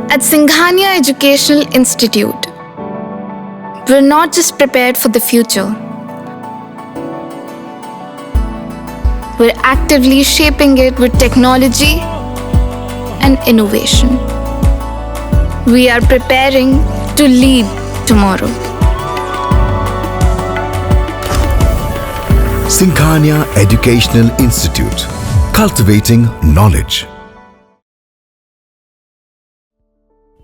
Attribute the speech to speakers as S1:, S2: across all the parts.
S1: At Singhania Educational Institute, we're not just prepared for the future, we're actively shaping it with technology and innovation. We are preparing to lead tomorrow.
S2: Singhania Educational Institute, cultivating knowledge.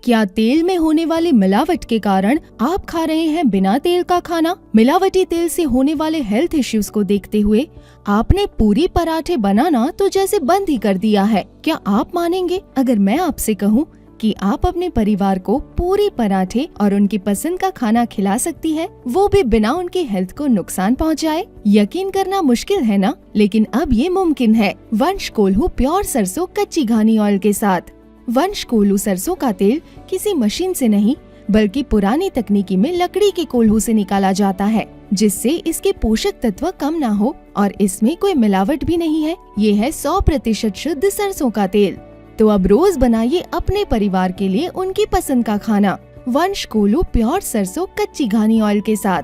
S3: क्या तेल में होने वाली मिलावट के कारण आप खा रहे हैं बिना तेल का खाना? मिलावटी तेल से होने वाले हेल्थ इश्यूज को देखते हुए आपने पूरी पराठे बनाना तो जैसे बंद ही कर दिया है। क्या आप मानेंगे अगर मैं आपसे कहूँ कि आप अपने परिवार को पूरी पराठे और उनकी पसंद का खाना खिला सकती है, वो भी बिना उनकी हेल्थ को नुकसान पहुंचाए? यकीन करना मुश्किल है ना, लेकिन अब ये मुमकिन है वंश कोल्हू प्योर सरसों कच्ची घानी ऑयल के साथ। वंश कोल्हू सरसों का तेल किसी मशीन से नहीं बल्कि पुरानी तकनीकी में लकड़ी के कोल्हू से निकाला जाता है, जिससे इसके पोषक तत्व कम ना हो और इसमें कोई मिलावट भी नहीं है। ये है 100% शुद्ध सरसों का तेल। तो अब रोज बनाइए अपने परिवार के लिए उनकी पसंद का खाना वंश कोल्हू प्योर सरसों कच्ची घानी ऑयल के साथ।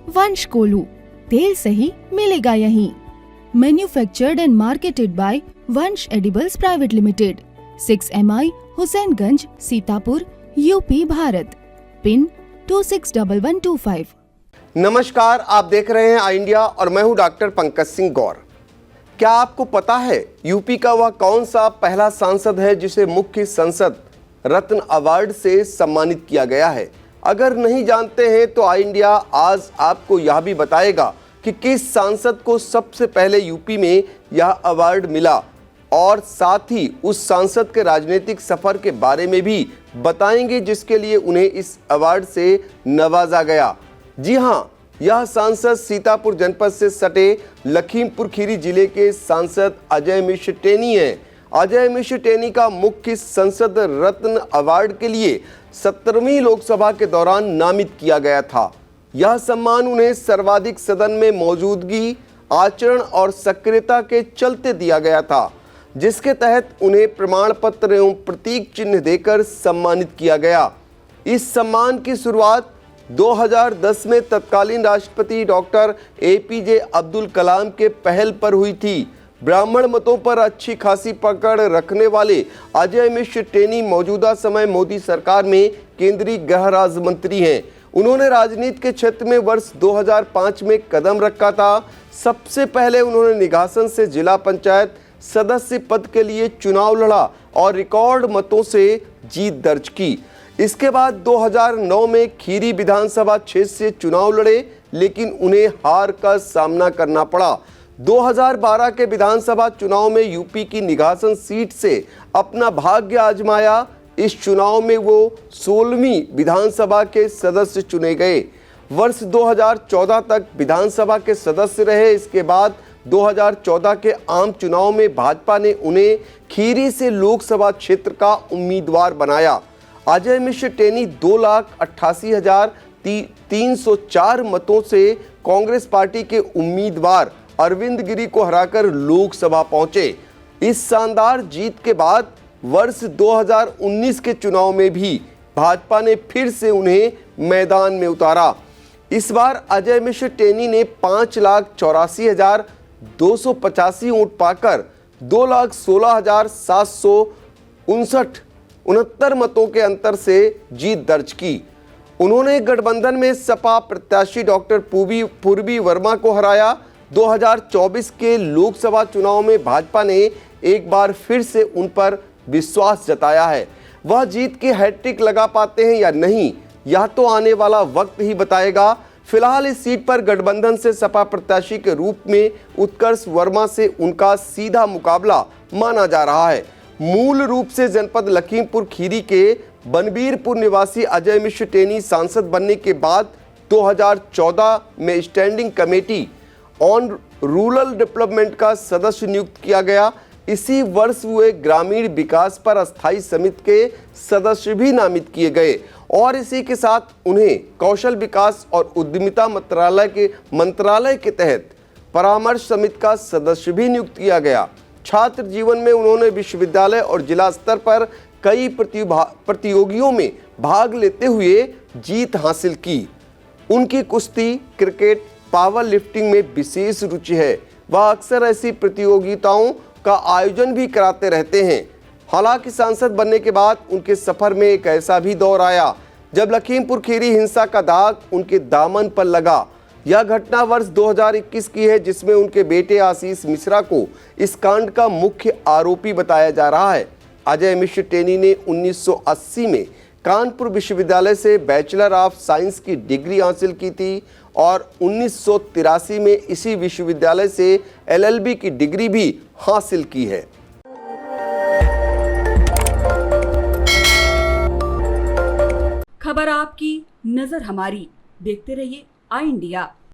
S3: वंश कोल्हू, तेल सही मिलेगा यहीं। Manufactured and marketed by Vansh edibles private limited, 6 MI Husainganj, Sitapur, UP, Bharat. Pin 261125।
S4: नमस्कार, आप देख रहे हैं आई इंडिया और मैं हूं डॉक्टर पंकज सिंह गौर। क्या आपको पता है यूपी का वह कौन सा पहला सांसद है जिसे मुख्य संसद रत्न अवार्ड से सम्मानित किया गया है? अगर नहीं जानते हैं तो आई इंडिया आज आपको यह भी बताएगा कि किस सांसद को सबसे पहले यूपी में यह अवार्ड मिला और साथ ही उस सांसद के राजनीतिक सफर के बारे में भी बताएंगे जिसके लिए उन्हें इस अवार्ड से नवाजा गया। जी हाँ, यह सांसद सीतापुर जनपद से सटे लखीमपुर खीरी जिले के सांसद अजय मिश्र टेनी हैं। अजय मिश्र टेनी का मुख्य संसद रत्न अवार्ड के लिए 17वीं लोकसभा के दौरान नामित किया गया था। यह सम्मान उन्हें सर्वाधिक सदन में मौजूदगी, आचरण और सक्रियता के चलते दिया गया था, जिसके तहत उन्हें प्रमाण पत्र एवं प्रतीक चिन्ह देकर सम्मानित किया गया। इस सम्मान की शुरुआत 2010 में तत्कालीन राष्ट्रपति डॉक्टर APJ अब्दुल कलाम के पहल पर हुई थी। ब्राह्मण मतों पर अच्छी खासी पकड़ रखने वाले अजय मिश्र टेनी मौजूदा समय मोदी सरकार में केंद्रीय गृह राज्य मंत्री हैं। उन्होंने राजनीति के क्षेत्र में वर्ष 2005 में कदम रखा था। सबसे पहले उन्होंने निघासन से जिला पंचायत सदस्य पद के लिए चुनाव लड़ा और रिकॉर्ड मतों से जीत दर्ज की। इसके बाद 2009 में खीरी विधानसभा क्षेत्र से चुनाव लड़े, लेकिन उन्हें हार का सामना करना पड़ा। 2012 के विधानसभा चुनाव में यूपी की निघासन सीट से अपना भाग्य आजमाया। इस चुनाव में वो 16वीं विधानसभा के सदस्य चुने गए। वर्ष 2014 तक विधानसभा के सदस्य रहे। इसके बाद 2014 के आम चुनाव में भाजपा ने उन्हें खीरी से लोकसभा क्षेत्र का उम्मीदवार बनाया। अजय मिश्र टेनी 2,88,304 मतों से कांग्रेस पार्टी के उम्मीदवार अरविंद गिरी को हराकर लोकसभा पहुंचे। इस शानदार जीत के बाद वर्ष 2019 के चुनाव में भी भाजपा ने फिर से उन्हें मैदान में उतारा। इस बार अजय मिश्र टेनी ने 5,84,285 वोट पाकर 2,16,759 मतों के अंतर से जीत दर्ज की। उन्होंने गठबंधन में सपा प्रत्याशी डॉक्टर पूर्वी वर्मा को हराया। 2024 के लोकसभा चुनाव में भाजपा ने एक बार फिर से उन पर विश्वास जताया है। वह जीत के हैट्रिक लगा पाते हैं या नहीं, यह तो आने वाला वक्त ही बताएगा। फिलहाल इस सीट पर गठबंधन से सपा प्रत्याशी के रूप में उत्कर्ष वर्मा से उनका सीधा मुकाबला माना जा रहा है। मूल रूप से जनपद लखीमपुर खीरी के बनबीरपुर निवासी अजय मिश्र टेनी सांसद बनने के बाद 2014 में standing committee on rural development का सदस्य नियुक्त किया गया। इसी वर्ष हुए ग्रामीण विकास पर अस्थायी समिति के सदस्य भी नामित किए गए और इसी के साथ उन्हें कौशल विकास और उद्यमिता मंत्रालय के तहत परामर्श समिति का सदस्य भी नियुक्त किया गया। छात्र जीवन में उन्होंने विश्वविद्यालय और जिला स्तर पर कई प्रतियोगियों में भाग लेते हुए जीत हासिल की। उनकी कुश्ती, क्रिकेट, पावर लिफ्टिंग में विशेष रुचि है। वह अक्सर ऐसी प्रतियोगिताओं का आयोजन भी कराते रहते हैं। हालांकि सांसद बनने के बाद उनके सफर में एक ऐसा भी दौर आया जब लखीमपुर खीरी हिंसा का दाग उनके दामन पर लगा। यह घटना वर्ष 2021 की है, जिसमें उनके बेटे आशीष मिश्रा को इस कांड का मुख्य आरोपी बताया जा रहा है। अजय मिश्र टेनी ने 1980 में कानपुर विश्वविद्यालय से बैचलर ऑफ साइंस की डिग्री हासिल की थी और 1983 में इसी विश्वविद्यालय से LLB की डिग्री भी हासिल की है।
S5: खबर आपकी, नजर हमारी। देखते रहिए आई इंडिया।